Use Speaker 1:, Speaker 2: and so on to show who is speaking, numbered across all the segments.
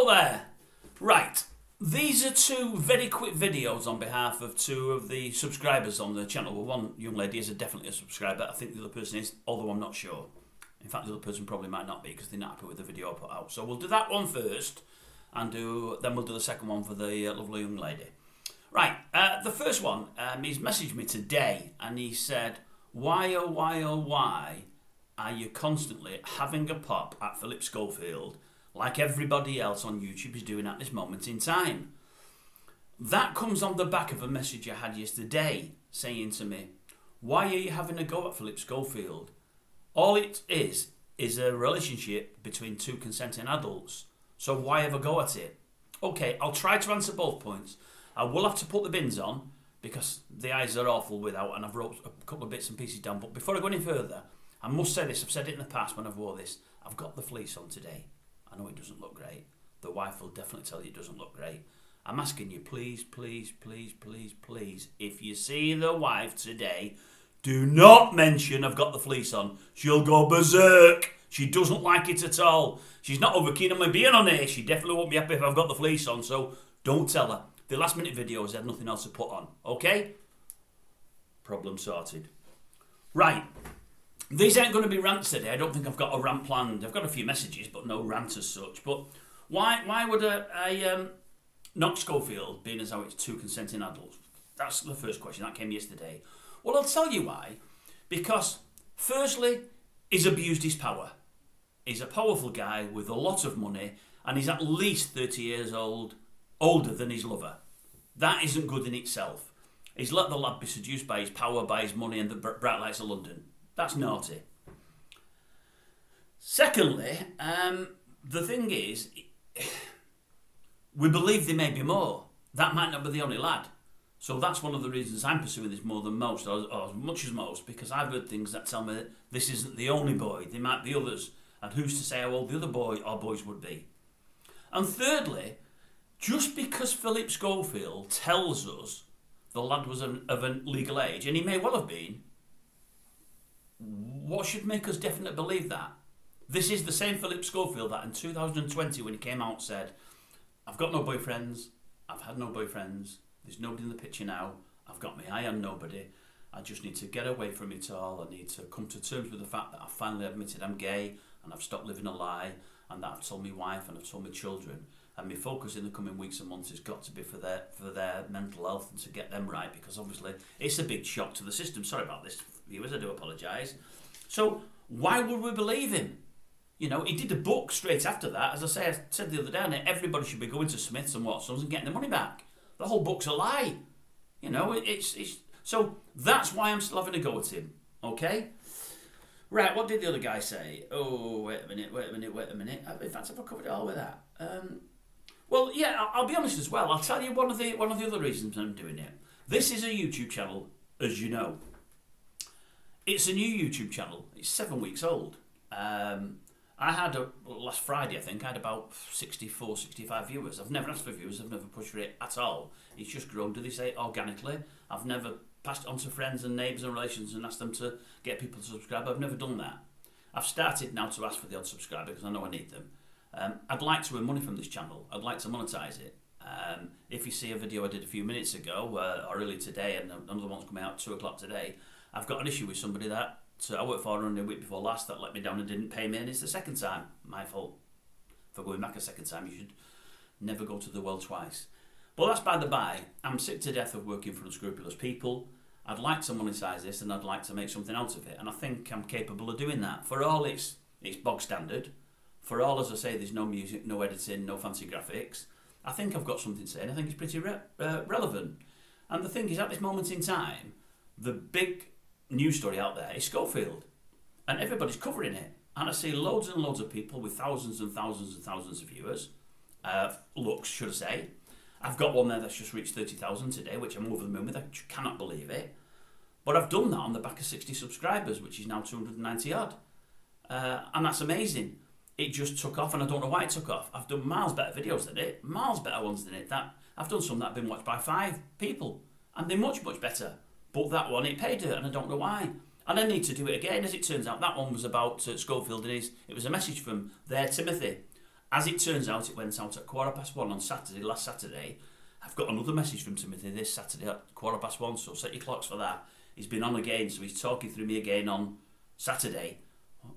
Speaker 1: Hello there. Right, these are two very quick videos on behalf of two of the subscribers on the channel. Well, one young lady is definitely a subscriber. I think the other person is, although I'm not sure. In fact, the other person probably might not be because they're not happy with the video I put out. So we'll do that one first, and then we'll do the second one for the lovely young lady. Right, the first one, he's messaged me today, and he said, why are you constantly having a pop at Philip Schofield like everybody else on YouTube is doing at this moment in time? That comes on the back of a message I had yesterday saying to me, why are you having a go at Philip Schofield? All it is a relationship between two consenting adults. So why have a go at it? Okay, I'll try to answer both points. I will have to put the bins on because the eyes are awful without, and I've wrote a couple of bits and pieces down. But before I go any further, I must say this. I've said it in the past when I've wore this. I've got the fleece on today. I know it doesn't look great. The wife will definitely tell you it doesn't look great. I'm asking you, please, if you see the wife today, do not mention I've got the fleece on. She'll go berserk. She doesn't like it at all. She's not over keen on me being on here. She definitely won't be happy if I've got the fleece on, so don't tell her. The last minute videos had nothing else to put on, okay? Problem sorted. Right. These ain't going to be rants today. I don't think I've got a rant planned. I've got a few messages, but no rant as such. But why would I knock Schofield, being as how it's two consenting adults? That's the first question. That came yesterday. Well, I'll tell you why. Because, firstly, he's abused his power. He's a powerful guy with a lot of money, and he's at least 30 years old, older than his lover. That isn't good in itself. He's let the lad be seduced by his power, by his money, and the bright lights of London. That's naughty. Secondly, the thing is, we believe there may be more. That might not be the only lad. So that's one of the reasons I'm pursuing this more than most, or as much as most, because I've heard things that tell me that this isn't the only boy. There might be others. And who's to say how old the other boy or boys would be? And thirdly, just because Philip Schofield tells us the lad was of an legal age, and he may well have been, what should make us definitely believe that? This is the same Philip Schofield that in 2020 when he came out said, I've got no boyfriends, I've had no boyfriends, there's nobody in the picture now, I've got my eye on nobody, I just need to get away from it all, I need to come to terms with the fact that I've finally admitted I'm gay and I've stopped living a lie and that I've told my wife and I've told my children, and my focus in the coming weeks and months has got to be for their mental health and to get them right, because obviously it's a big shock to the system. Sorry about this, viewers, I do apologise. So why would we believe him? You know, he did a book straight after that. As I said the other day, everybody should be going to Smiths and Watsons and getting their money back. The whole book's a lie. You know, it's so that's why I'm still having a go at him. Okay? Right, what did the other guy say? Oh, wait a minute. In fact, have I covered it all with that? Well, yeah, I'll be honest as well. I'll tell you one of the other reasons I'm doing it. This is a YouTube channel, as you know. It's a new YouTube channel. It's 7 weeks old. I had, last Friday I think, I had about 64, 65 viewers. I've never asked for viewers, I've never pushed for it at all. It's just grown, do they say, organically. I've never passed it on to friends and neighbours and relations and asked them to get people to subscribe. I've never done that. I've started now to ask for the odd subscriber because I know I need them. I'd like to earn money from this channel. I'd like to monetise it. If you see a video I did a few minutes ago, or early today, and another one's coming out at 2 o'clock today, I've got an issue with somebody that I worked for only a week before last that let me down and didn't pay me, and it's the second time. My fault. For going back a second time, you should never go to the well twice. But that's by the by. I'm sick to death of working for unscrupulous people. I'd like to monetise this, and I'd like to make something out of it, and I think I'm capable of doing that. For all it's bog standard. For all, as I say, there's no music, no editing, no fancy graphics. I think I've got something to say, and I think it's pretty relevant. And the thing is, at this moment in time, the big news story out there is Schofield, and everybody's covering it. And I see loads and loads of people with thousands and thousands and thousands of viewers, looks, should I say. I've got one there that's just reached 30,000 today, which I'm over the moon with. I cannot believe it. But I've done that on the back of 60 subscribers, which is now 290 odd. And that's amazing. It just took off, and I don't know why it took off. I've done miles better videos than it, miles better ones than it. I've done some that have been watched by 5 people, and they're much, much better. But that one, it paid her, and I don't know why. And I need to do it again, as it turns out. That one was about Schofield, and it was a message from their Timothy. As it turns out, it went out at 1:15 on Saturday, last Saturday. I've got another message from Timothy this Saturday at 1:15, so set your clocks for that. He's been on again, so he's talking through me again on Saturday.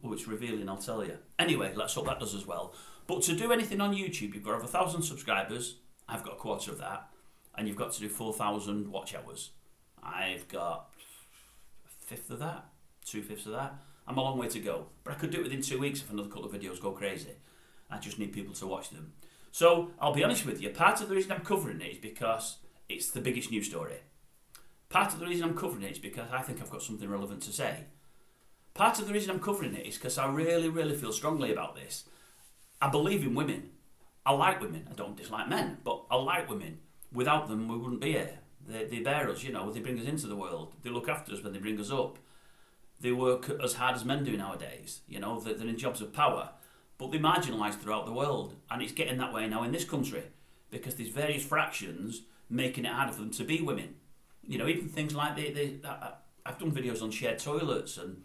Speaker 1: Oh, it's revealing, I'll tell you. Anyway, let's hope that does as well. But to do anything on YouTube, you've got to have 1,000 subscribers. I've got a quarter of that. And you've got to do 4,000 watch hours. I've got a fifth of that, 2/5 of that. I'm a long way to go. But I could do it within 2 weeks if another couple of videos go crazy. I just need people to watch them. So, I'll be honest with you, part of the reason I'm covering it is because it's the biggest news story. Part of the reason I'm covering it is because I think I've got something relevant to say. Part of the reason I'm covering it is because I really, really feel strongly about this. I believe in women. I like women. I don't dislike men, but I like women. Without them, we wouldn't be here. They bear us, you know, they bring us into the world. They look after us when they bring us up. They work as hard as men do nowadays, you know, they're in jobs of power. But they're marginalised throughout the world, and it's getting that way now in this country because there's various fractions making it harder for them to be women. You know, even things like I've done videos on shared toilets and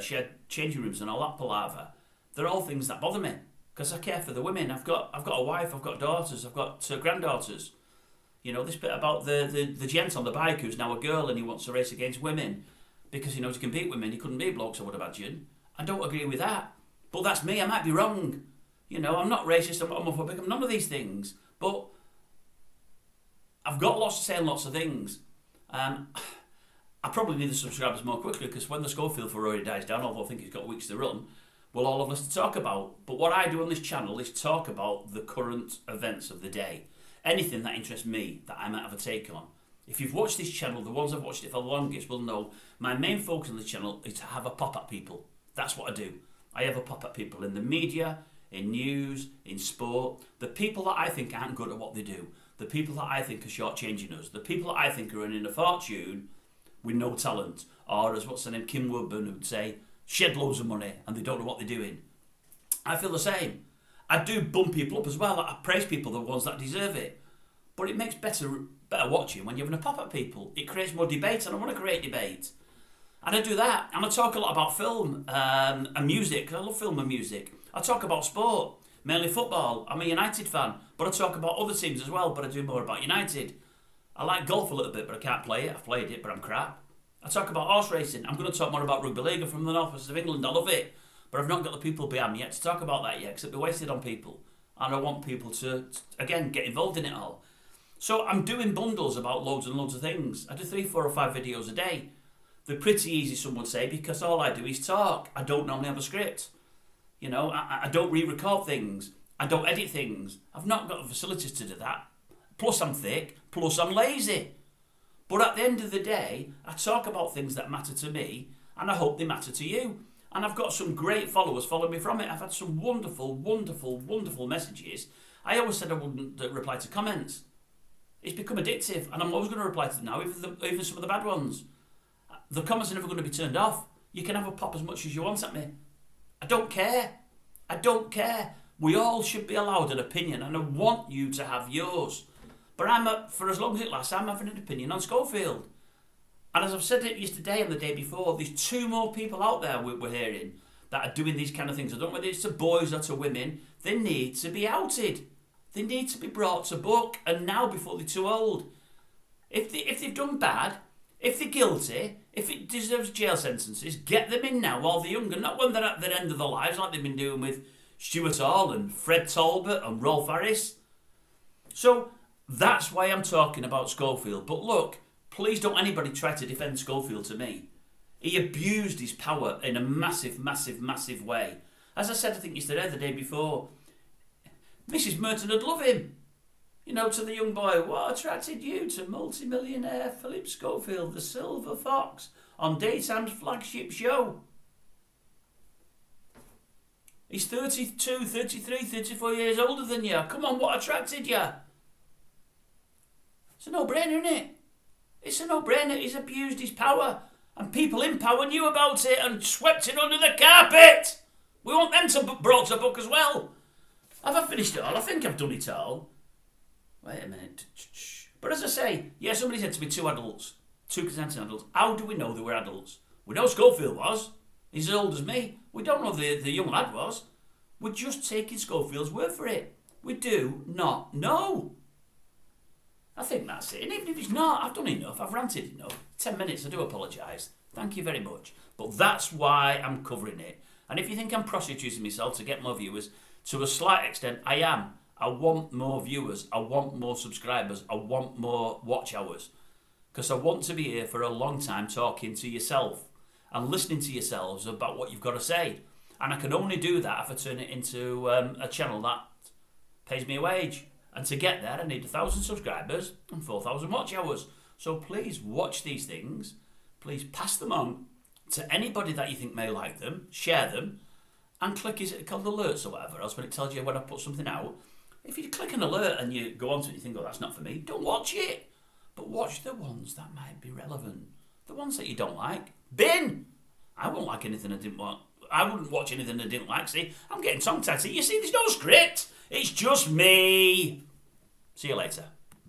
Speaker 1: shared changing rooms and all that palaver. They're all things that bother me because I care for the women. I've got a wife, I've got daughters, I've got granddaughters. You know, this bit about the gent on the bike who's now a girl and he wants to race against women because he knows he can beat women. He couldn't beat blokes, I would imagine. I don't agree with that. But that's me, I might be wrong. You know, I'm not racist, I'm not homophobic, I'm none of these things. But I've got lots to say on lots of things. I probably need the subscribers more quickly because when the Schofield furore dies down, although I think he's got weeks to run, we'll all have less to talk about. But what I do on this channel is talk about the current events of the day. Anything that interests me that I might have a take on. If you've watched this channel, the ones I've watched it for the longest will know my main focus on the channel is to have a pop at people. That's what I do. I have a pop at people in the media, in news, in sport. The people that I think aren't good at what they do. The people that I think are shortchanging us. The people that I think are earning a fortune with no talent. Or as what's her name, Kim Woodburn would say, shed loads of money and they don't know what they're doing. I feel the same. I do bump people up as well. I praise people, the ones that deserve it. But it makes better watching when you're having a pop at people. It creates more debate, and I want to create debate. And I do that. And I talk a lot about film and music. I love film and music. I talk about sport, mainly football. I'm a United fan, but I talk about other teams as well, but I do more about United. I like golf a little bit, but I can't play it. I've played it, but I'm crap. I talk about horse racing. I'm going to talk more about rugby league. I'm from the northwest of England. I love it. But I've not got the people behind me yet to talk about that yet, because it'll be wasted on people. And I want people to, again, get involved in it all. So I'm doing bundles about loads and loads of things. I do 3, 4 or 5 videos a day. They're pretty easy, some would say, because all I do is talk. I don't normally have a script. You know, I don't re-record things. I don't edit things. I've not got the facilities to do that. Plus I'm thick, plus I'm lazy. But at the end of the day, I talk about things that matter to me, and I hope they matter to you. And I've got some great followers following me from it. I've had some wonderful, wonderful, wonderful messages. I always said I wouldn't reply to comments. It's become addictive, and I'm always going to reply to them now, even some of the bad ones. The comments are never going to be turned off. You can have a pop as much as you want at me. I don't care. I don't care. We all should be allowed an opinion, and I want you to have yours. But for as long as it lasts, I'm having an opinion on Schofield. And as I've said it yesterday and the day before, there's 2 more people out there we're hearing that are doing these kind of things. I don't know whether it's to boys or to women. They need to be outed. They need to be brought to book, and now before they're too old. If they've done bad, if they're guilty, if it deserves jail sentences, get them in now while they're younger, not when they're at the end of their lives like they've been doing with Stuart Hall and Fred Talbot and Rolf Harris. So that's why I'm talking about Schofield. But look, please don't anybody try to defend Schofield to me. He abused his power in a massive, massive, massive way. As I said, I think yesterday, the day before, Mrs. Merton would love him. You know, to the young boy, what attracted you to multi-millionaire Philip Schofield, the Silver Fox, on daytime's flagship show? He's 32, 33, 34 years older than you. Come on, what attracted you? It's a no-brainer, isn't it? It's a no-brainer. He's abused his power, and people in power knew about it and swept it under the carpet. We want them to be brought to book as well. Have I finished it all? I think I've done it all. Wait a minute. But as I say, yeah, somebody said to me 2 adults, 2 consenting adults. How do we know they were adults? We know Schofield was. He's as old as me. We don't know the young lad was. We're just taking Schofield's word for it. We do not know. I think that's it. And even if it's not, I've done enough. I've ranted enough. 10 minutes, I do apologise. Thank you very much. But that's why I'm covering it. And if you think I'm prostituting myself to get more viewers, to a slight extent, I am. I want more viewers. I want more subscribers. I want more watch hours. Because I want to be here for a long time talking to yourself and listening to yourselves about what you've got to say. And I can only do that if I turn it into a channel that pays me a wage. And to get there, I need 1,000 subscribers and 4,000 watch hours. So please watch these things. Please pass them on to anybody that you think may like them. Share them. And click, is it called alerts or whatever else, when it tells you when I put something out. If you click an alert and you go onto it and you think, oh, that's not for me, don't watch it. But watch the ones that might be relevant. The ones that you don't like, bin. I won't like anything I didn't want. I wouldn't watch anything I didn't like. See, I'm getting tongue-tied. You see, there's no script. It's just me. See you later.